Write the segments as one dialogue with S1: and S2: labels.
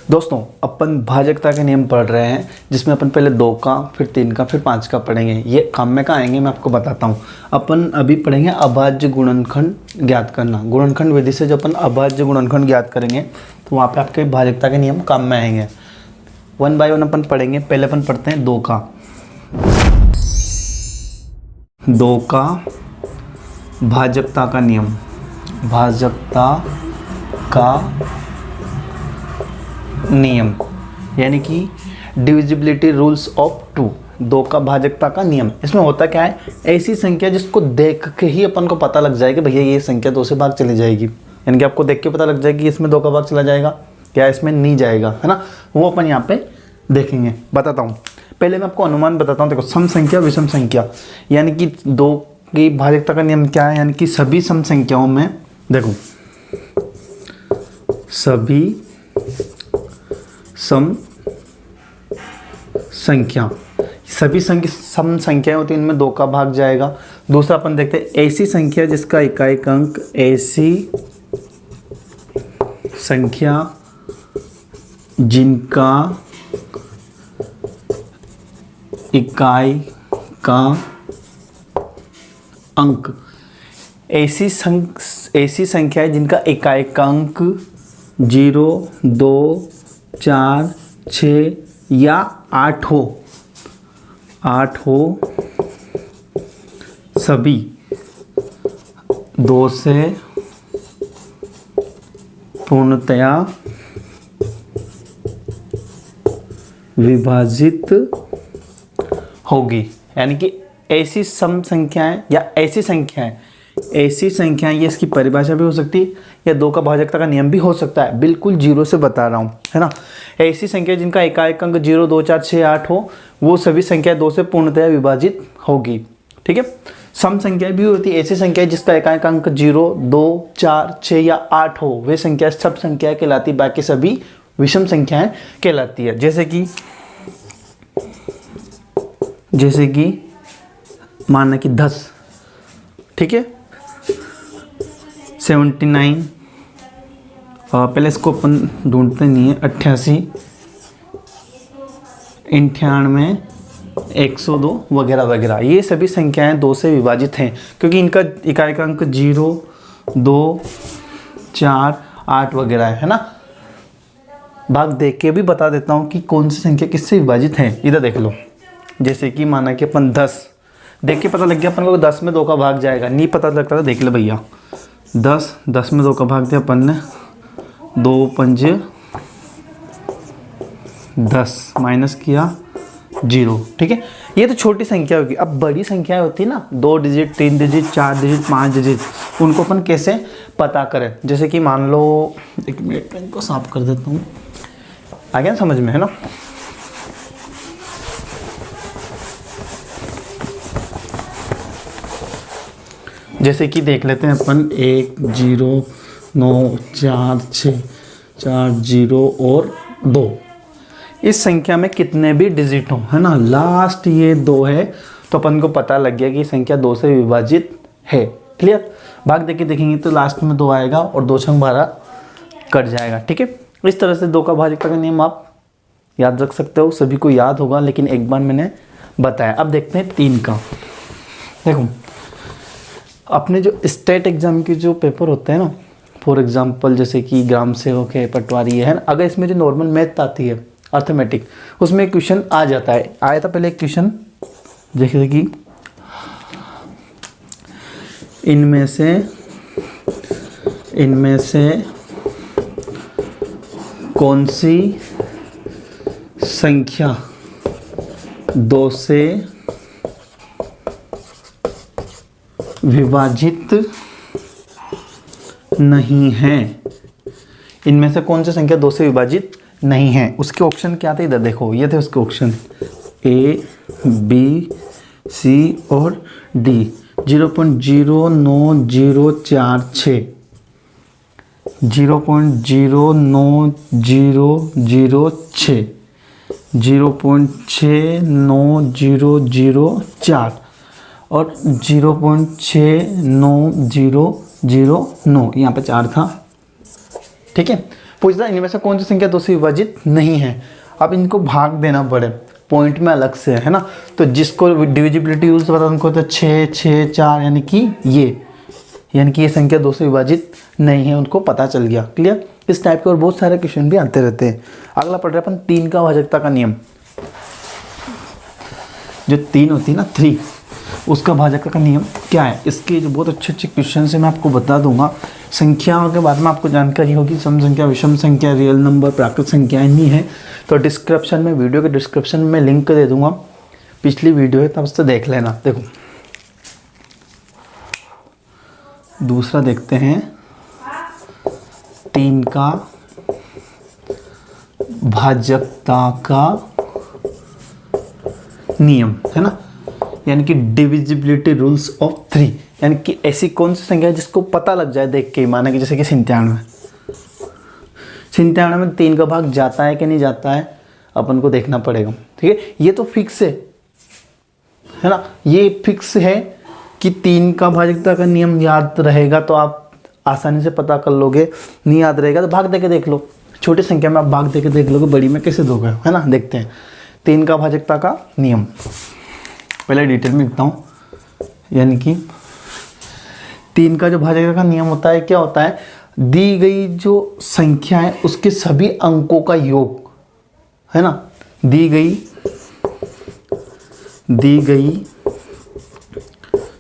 S1: दोस्तों अपन भाजकता के नियम पढ़ रहे हैं, जिसमें अपन पहले 2 का, फिर 3 का, फिर 5 का पढ़ेंगे। ये काम में कहाँ आएंगे मैं आपको बताता हूँ। अपन अभी पढ़ेंगे अभाज्य गुणनखंड ज्ञात करना। गुणनखंड विधि से जो अपन अभाज्य गुणनखंड ज्ञात करेंगे तो वहाँ पे आपके भाजकता के नियम काम में आएंगे। 1 बाय 1 अपन पढ़ेंगे। पहले अपन पढ़ते हैं 2 का। 2 का भाजकता का नियम, भाजकता का नियम यानी कि डिविजिबिलिटी रूल्स ऑफ 2। 2 का भाजकता का नियम, इसमें होता क्या है, ऐसी संख्या जिसको देख के ही अपन को पता लग जाएगा भैया ये संख्या 2 से भाग चली जाएगी, यानी कि आपको देख के पता लग जाएगी कि इसमें 2 का भाग चला जाएगा या इसमें नहीं जाएगा, है ना। वो अपन यहाँ पे देखेंगे। बताता हूँ, पहले मैं आपको अनुमान बताता हूँ। देखो, सम संख्या विषम संख्या, यानी कि 2 की भाजकता का नियम क्या है, यानी कि सभी सम संख्याओं में, देखो सभी सम संख्या, सभी सम संख्याएं होती हैं, इनमें 2 का भाग जाएगा। दूसरा अपन देखते हैं ऐसी संख्या जिसका इकाई अंक, ऐसी संख्या जिनका इकाई का अंक, ऐसी संख्या है जिनका इकाई का अंक 0, 2, 4, 6 या 8 हो, सभी 2 से पूर्णतया विभाजित होगी। यानी कि ऐसी सम संख्याएं या ऐसी संख्याएं, ये इसकी परिभाषा भी हो सकती है या 2 का भाजकता का नियम भी हो सकता है। बिल्कुल 0 से बता रहा हूँ, है ना। ऐसी संख्या जिनका इकाई अंक 0, 2, 4, 6, 8 हो, वो सभी संख्या 2 से पूर्णतया विभाजित होगी। ठीक है। सम संख्या भी होती है ऐसी संख्या जिसका इकाई अंक 0, 2, 4, 6 या 8 हो, वे संख्या सब संख्या कहलाती, बाकी सभी विषम संख्याएं कहलाती है। जैसे कि माना कि 10, ठीक है, 79, पहले इसको अपन ढूंढते नहीं है, 88, 98, 102 वगैरह वगैरह, ये सभी संख्याएं 2 से विभाजित हैं क्योंकि इनका इकाई का अंक 0, 2, 4, 8 वगैरह है ना। भाग देख के भी बता देता हूँ कि कौन सी संख्या किससे विभाजित है। इधर देख लो, जैसे कि माना कि अपन 10, देख के पता लग गया अपन को 10 में 2 का भाग जाएगा, नहीं पता लगता था, देख ले भैया 10 में 2 का भाग दिया अपन ने, 2 पंजे 10 माइनस किया 0। ठीक है, ये तो छोटी संख्या होगी। अब बड़ी संख्याएं होती है ना, 2 डिजिट, 3 डिजिट, 4 डिजिट, 5 डिजिट, उनको अपन कैसे पता करें। जैसे कि मान लो, एक मिनट में इनको साफ कर देता हूँ, आ गया समझ में, है ना। जैसे कि देख लेते हैं अपन 1, 0, 9, 4, 6, 4, 0 और 2। इस संख्या में कितने भी डिजिट हो, है ना, लास्ट ये 2 है, तो अपन को पता लग गया कि संख्या 2 से विभाजित है। क्लियर। भाग देके देखेंगे तो लास्ट में 2 आएगा और 2 छंग 12 कट जाएगा। ठीक है, इस तरह से 2 का भाजकता का नियम आप याद रख सकते हो, सभी को याद होगा, लेकिन एक बार मैंने बताया। अब देखते हैं 3 का। देखो, अपने जो स्टेट एग्जाम के जो पेपर होते हैं ना, फॉर एग्जांपल जैसे कि ग्राम सेवक है, पटवारी है ना, अगर इसमें जो नॉर्मल मैथ आती है, अर्थमेटिक, उसमें क्वेश्चन आ जाता है। आया था पहले एक क्वेश्चन, जैसे कि इनमें से कौन सी संख्या 2 से विभाजित नहीं है। इनमें से कौन सी संख्या 2 से विभाजित नहीं है, उसके ऑप्शन क्या थे, इधर देखो, ये थे उसके ऑप्शन A, B, C और D। 0.09046, 0.09006, 0.69004 और 0.69009, यहाँ पे 4 था। ठीक है, पूछता इनमें से कौन सी संख्या 2 से विभाजित नहीं है। अब इनको भाग देना पड़े पॉइंट में अलग से, है ना। तो जिसको डिविजिबिलिटी रूल्स पता उनको तो 6 6 4 यानी कि ये संख्या 2 से विभाजित नहीं है, उनको पता चल गया। क्लियर। इस टाइप के और बहुत सारे क्वेश्चन भी आते रहते हैं। अगला पढ़ रहे अपन 3 का भाजकता का नियम। जो 3 होती है ना 3, उसका भाजकता का नियम क्या है, इसके जो बहुत अच्छे अच्छे क्वेश्चन है मैं आपको बता दूंगा। संख्याओं के बारे में आपको जानकारी होगी, सम संख्या, विषम संख्या, रियल नंबर, प्राकृत संख्याएं नहीं है। तो डिस्क्रिप्शन में, वीडियो के डिस्क्रिप्शन में लिंक दे दूंगा, पिछली वीडियो है, तब उससे देख लेना। देखो दूसरा देखते हैं 3 का भाजकता का नियम, है ना, यानी कि डिविजिबिलिटी रूल्स ऑफ 3। यानी कि ऐसी कौन सी संख्या है जिसको पता लग जाए देख के, माना कि जैसे कि 97 में 3 का भाग जाता है कि नहीं जाता है, अपन को देखना पड़ेगा। ठीक है, ये तो फिक्स है ना, ये फिक्स है कि 3 का भाजकता का नियम याद रहेगा तो आप आसानी से पता कर लोगे। नहीं याद रहेगा तो भाग दे के देख लो, छोटी संख्या में आप भाग दे के देख लोगे, बड़ी में कैसे दोगे, है ना। देखते हैं 3 का भाजकता का नियम, पहले डिटेल में लिखता हूँ। यानी कि 3 का जो भाजकता का नियम होता है, क्या होता है, दी गई जो संख्या है उसके सभी अंकों का योग, है ना, दी गई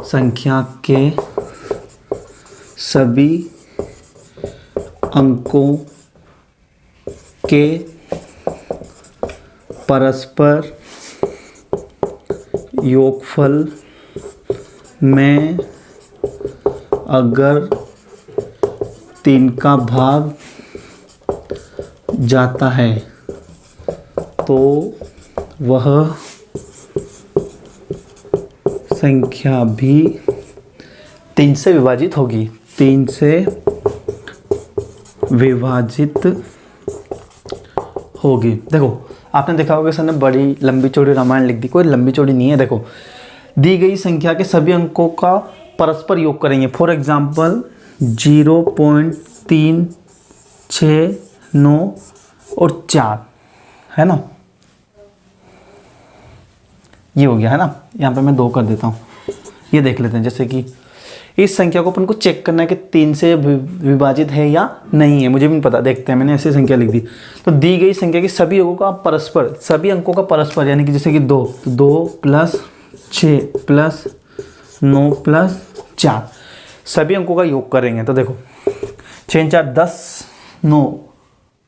S1: संख्या के सभी अंकों के परस्पर योगफल में अगर 3 का भाग जाता है तो वह संख्या भी 3 से विभाजित होगी। 3 से विभाजित होगी। देखो आपने देखा होगा सर ने बड़ी लंबी चौड़ी रामायण लिख दी, कोई लंबी चौड़ी नहीं है। देखो दी गई संख्या के सभी अंकों का परस्पर योग करेंगे। फॉर एग्जाम्पल 0.369 और 4, है ना, ये हो गया, है ना। यहाँ पे मैं 2 कर देता हूँ। ये देख लेते हैं, जैसे कि इस संख्या को अपन को चेक करना है कि 3 से विभाजित है या नहीं है, मुझे भी नहीं पता। देखते हैं, मैंने ऐसी संख्या लिख दी। तो दी गई संख्या की सभी अंकों का परस्पर, सभी अंकों का परस्पर, यानी कि जैसे कि 2 + 6 + 9 + 4, सभी अंकों का योग करेंगे। तो देखो 6 × 4 = 10, 9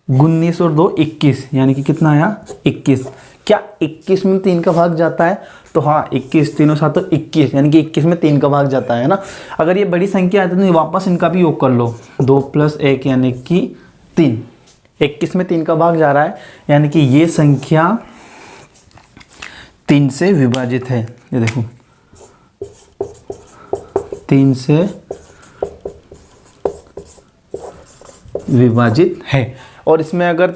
S1: 19 और 2 21, यानी कि कितना आया 21। क्या 21 में 3 का भाग जाता है? तो हाँ 21, 3 और 7 तो 21, यानी कि 21 में 3 का भाग जाता है ना। अगर ये बड़ी संख्या आती है तो वापस इनका भी योग कर लो, 2 + 1 यानी कि 3। 21 में 3 का भाग जा रहा है, यानी कि ये संख्या 3 से विभाजित है। ये देखो 3 से विभाजित है। और इसमें अगर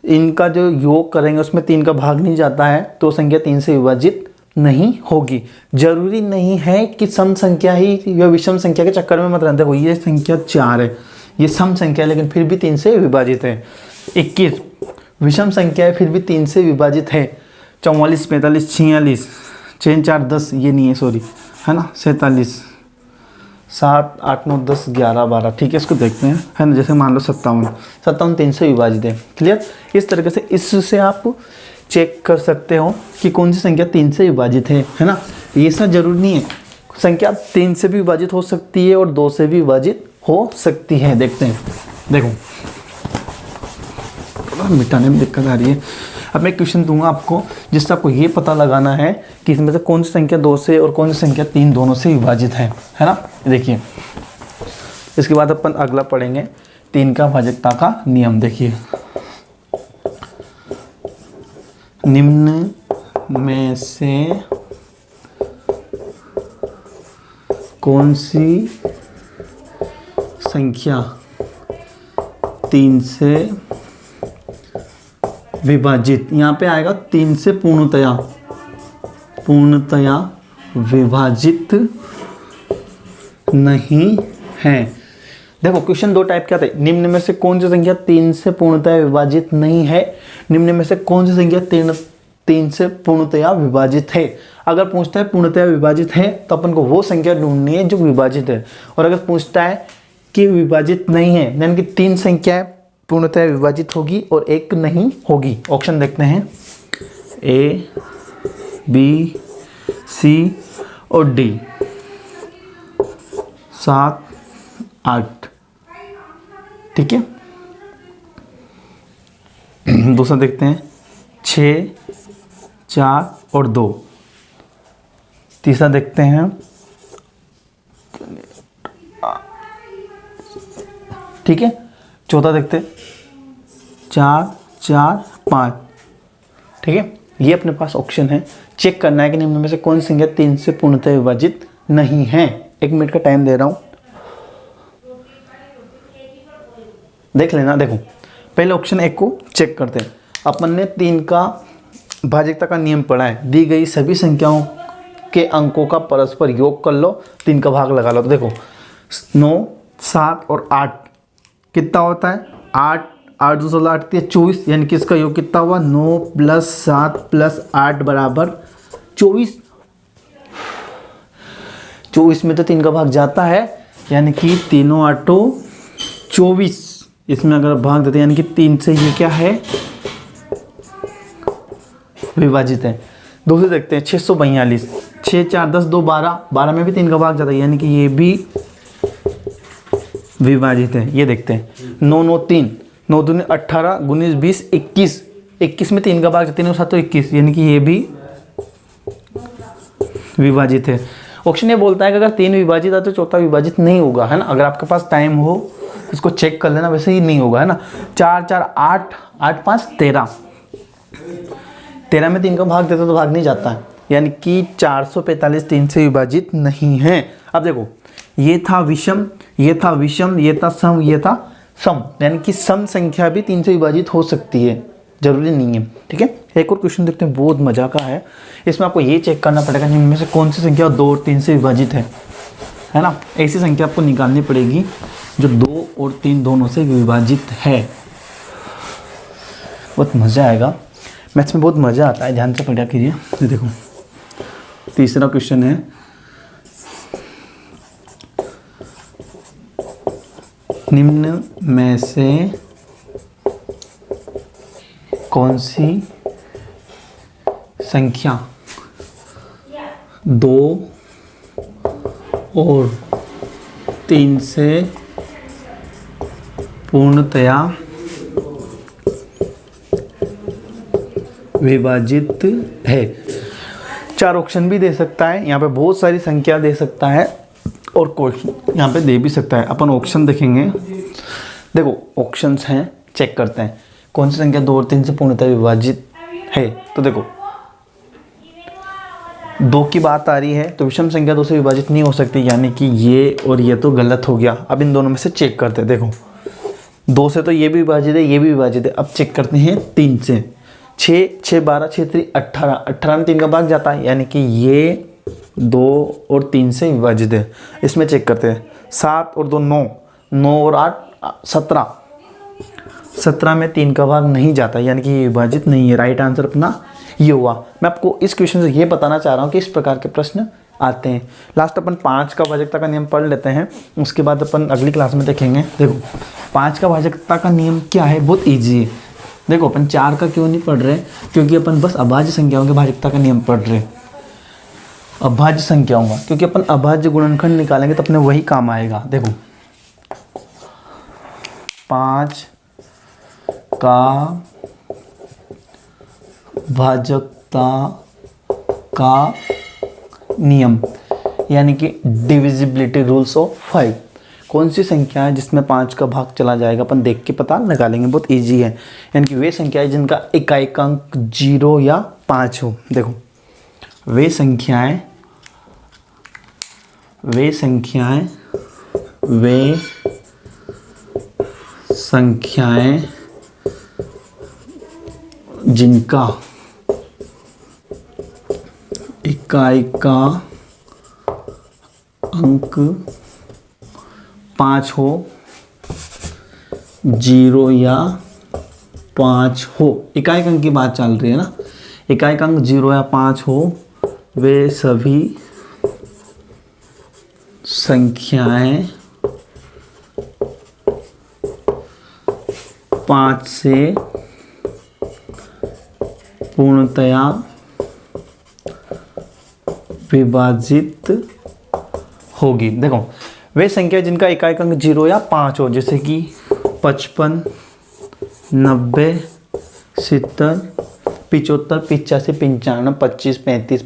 S1: इनका जो योग करेंगे उसमें 3 का भाग नहीं जाता है तो संख्या 3 से विभाजित नहीं होगी। जरूरी नहीं है कि सम संख्या ही या विषम संख्या के चक्कर में मत रहते हो। ये संख्या 4 है, ये सम संख्या है लेकिन फिर भी 3 से विभाजित है। 21 विषम संख्या है फिर भी 3 से विभाजित है। 44, 45, 46, 6 × 4 = 10, ये नहीं है सॉरी, है ना, 47, 7, 8, 9, 10, 11, 12, ठीक है। इसको देखते हैं, है ना। जैसे मान लो 57 3 से विभाजित है। क्लियर। इस तरीके से इससे आप चेक कर सकते हो कि कौन सी संख्या 3 से विभाजित है ना। ये सब जरूरी नहीं है, संख्या 3 से भी विभाजित हो सकती है और 2 से भी विभाजित हो सकती है। देखते हैं, देखो मिटाने में दिक्कत आ रही है। अब मैं क्वेश्चन दूंगा आपको जिससे आपको ये पता लगाना है कि इसमें से कौन सी संख्या 2 से और कौन सी संख्या 3 दोनों से विभाजित है ना। देखिए इसके बाद अपन अगला पढ़ेंगे 3 का भाजकता का नियम। देखिए निम्न में से कौन सी संख्या 3 से विभाजित, यहाँ पे आएगा 3 से पूर्णतया विभाजित नहीं है। देखो क्वेश्चन दो टाइप के आते हैं। निम्न में से कौन सी संख्या 3 से पूर्णतया विभाजित नहीं है, निम्न में से कौन सी संख्या 3 से पूर्णतया विभाजित है। अगर पूछता है पूर्णतया विभाजित है तो अपन को वो संख्या ढूंढनी है जो विभाजित है, और अगर पूछता है कि विभाजित नहीं है यानी कि 3 संख्याएं पूर्णतया विभाजित होगी और एक नहीं होगी। ऑप्शन देखते हैं ए, बी, सी और डी। 7, 8, ठीक है। दूसरा देखते हैं 6, 4 और 2। तीसरा देखते हैं, ठीक है। चौथा देखते हैं 4, 4, 5, ठीक है। ये अपने पास ऑप्शन है। चेक करना है कि निम्न में से कौन सी संख्या 3 से पूर्णतः विभाजित नहीं है। 1 मिनट का टाइम दे रहा हूं, देख लेना। देखो पहले ऑप्शन 1 को चेक करते हैं। अपन ने 3 का भाज्यता का नियम पढ़ा है। दी गई सभी संख्याओं के अंकों का परस्पर योग कर लो, 3 का भाग लगा लो। तो देखो 9, 7 और 8 कितना होता है 8, 8 2 16 8 24, यानी कि इसका योग कितना हुआ 9 + 7 + 8 बराबर 24। 24 में तो 3 का भाग जाता है, यानी कि तीनों आठों 24। इसमें अगर भाग देते हैं यानी कि 3 से ये क्या है विभाजित है। दूसरे देखते हैं 642, 6 4 10 2 12, 12 में भी 3 का भाग जाता है, यानी कि ये भी विभाजित है। ये देखते हैं 9 9 3, 9 दूनी 18, 19 20 21, 21 में 3 का भाग जाता है, 3 7 21, यानी कि ये भी विभाजित है। ऑप्शन ये बोलता है कि अगर 3 विभाजित है तो चौथा विभाजित नहीं होगा, है ना। अगर आपके पास टाइम हो इसको चेक कर लेना, वैसे ही नहीं होगा, है ना। 4 4 8, 8 5 13, 13 में 3 का भाग देते तो भाग नहीं जाता है, यानी कि 445 3 से विभाजित नहीं है। अब देखो ये था विषम, ये था विषम, ये था सम, ये था सम, यानी कि सम संख्या भी 3 से विभाजित हो सकती है, जरूरी नहीं है, ठीक है। एक और क्वेश्चन देखते हैं, बहुत मजा का है। इसमें आपको ये चेक करना पड़ेगा इनमें से कौन सी संख्या 2 और 3 से विभाजित है ना। ऐसी संख्या आपको निकालनी पड़ेगी जो 2 और 3 दोनों से विभाजित है। बहुत मज़ा आएगा, मैथ्स में बहुत मज़ा आता है, ध्यान से पढ़ा कीजिए। ये देखो तीसरा क्वेश्चन है, निम्न में से कौन सी संख्या 2 और 3 से पूर्णतया विभाजित है। 4 ऑप्शन भी दे सकता है, यहाँ पे बहुत सारी संख्या दे सकता है और क्वेश्चन यहाँ पे दे भी सकता है। अपन ऑप्शन देखेंगे, देखो ऑप्शंस हैं, चेक करते हैं कौन सी संख्या 2 और 3 से पूर्णतः विभाजित है। तो देखो 2 की बात आ रही है तो विषम संख्या 2 से विभाजित नहीं हो सकती, यानी कि ये और ये तो गलत हो गया। अब इन दोनों में से चेक करते हैं। देखो 2 से तो ये भी विभाजित है, ये भी विभाजित है। अब चेक करते हैं 3 से। 6 6 12 6 3 18, 18 में 3 का भाग जाता है, यानी कि ये 2 और 3 से विभाजित है। इसमें चेक करते हैं 7 और 2 9, 9 और 8 17, 17 में 3 का भाग नहीं जाता, यानी कि ये विभाजित नहीं है। राइट आंसर अपना ये हुआ। मैं आपको इस क्वेश्चन से ये बताना चाह रहा हूँ कि इस प्रकार के प्रश्न आते हैं। लास्ट अपन 5 का भाजकता का नियम पढ़ लेते हैं, उसके बाद अपन अगली क्लास में देखेंगे। देखो 5 का भाजकता का नियम क्या है, बहुत ईजी है। देखो अपन 4 का क्यों नहीं पढ़ रहे, क्योंकि अपन बस अभाज्य संख्याओं के भाजकता का नियम पढ़ रहे। अभाज्य संख्याओं का, क्योंकि अपन अभाज्य गुणनखंड निकालेंगे तो अपने वही काम आएगा। देखो 5 का भाजकता का नियम, यानी कि डिविजिबिलिटी रूल्स ऑफ 5। कौन सी संख्या है जिसमें 5 का भाग चला जाएगा, अपन देख के पता निकालेंगे, बहुत इजी है। यानी कि वे संख्याएं जिनका इकाई अंक 0 या 5 हो। देखो वे संख्याएं जिनका इकाई का अंक 5 हो 0 या 5 हो, इकाई अंक की बात चल रही है ना, इकाई अंक 0 या 5 हो, वे सभी संख्याएं 5 से पूर्णतया विभाजित होगी। देखो, वे संख्या जिनका इकाई अंक 0 या 5 हो, जैसे कि 55, 90, 70, 75, 85, 95, 25, 35,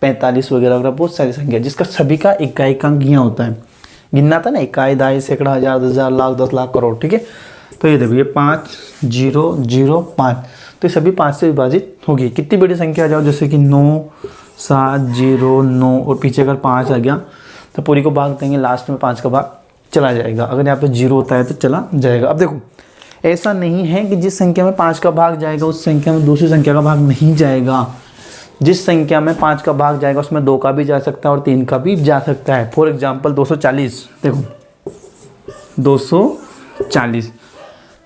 S1: 45 वगैरह वगैरह, बहुत सारी संख्या जिसका सभी का इकाई अंक यहाँ होता है। गिनना था ना, इकाई, दहाई, सैकड़ा, हजार, 10,000, लाख, 10 लाख, करोड़, ठीक है। तो ये देखो, ये 5, 0, 0, 5, तो ये सभी 5 से विभाजित होगी। कितनी बड़ी संख्या आ जाओ, जैसे कि 9, 7, 0, 9 और पीछे अगर 5 आ गया तो पूरी को भाग देंगे, लास्ट में 5 का भाग चला जाएगा। अगर यहाँ पे 0 होता है तो चला जाएगा। अब देखो, ऐसा नहीं है कि जिस संख्या में 5 का भाग जाएगा उस संख्या में दूसरी संख्या का भाग नहीं जाएगा। जिस संख्या में 5 का भाग जाएगा उसमें 2 का भी जा सकता है और 3 का भी जा सकता है। फॉर एग्जाम्पल 240, देखो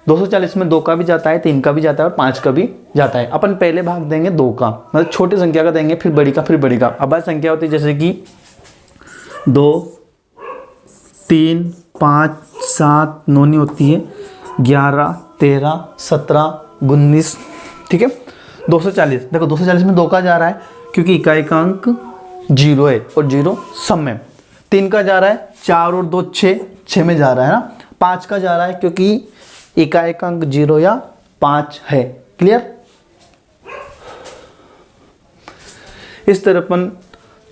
S1: 240 में 2 का भी जाता है, 3 का भी जाता है और 5 का भी जाता है। अपन पहले भाग देंगे 2 का, मतलब छोटी संख्या का देंगे, फिर बड़ी का, फिर बड़ी का। अब संख्या होती है जैसे कि 2, 3, 5, 7, 9 नहीं होती है, 11, 13, 17, 19, ठीक है। 240, देखो 240 में 2 का जा रहा है क्योंकि इकाई का अंक 0 है और 0 सब में। 3 का जा रहा है, 4 और 2 6, 6 में जा रहा है ना। 5 का जा रहा है क्योंकि इकाई का अंक 0 या 5 है। क्लियर? इस तरह अपन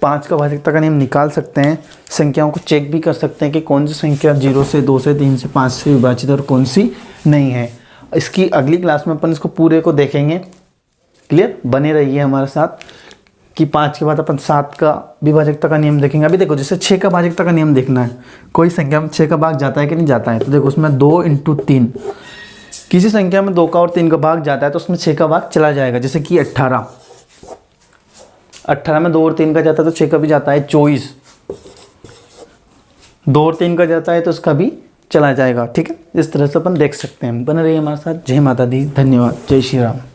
S1: 5 का भाजकता का नियम निकाल सकते हैं। संख्याओं को चेक भी कर सकते हैं कि कौन सी संख्या 0 से 2 से 3 से 5 से विभाजित है और कौन सी नहीं है। इसकी अगली क्लास में अपन इसको पूरे को देखेंगे। क्लियर? बने रहिए हमारे साथ कि 5 के बाद अपन 7 का भी भाजकता का नियम देखेंगे। अभी देखो, जैसे 6 का भाजकता का नियम देखना है, कोई संख्या में 6 का भाग जाता है कि नहीं जाता है। तो देखो उसमें 2 × 3, किसी संख्या में 2 का और 3 का भाग जाता है तो उसमें 6 का भाग चला जाएगा। जैसे कि 18 में 2 और 3 का जाता है तो 6 का भी जाता है। 24 2 और 3 का जाता है तो उसका भी चला जाएगा। ठीक है, इस तरह से अपन देख सकते हैं। बने रहिए हमारे साथ। जय माता दी, धन्यवाद, जय श्री राम।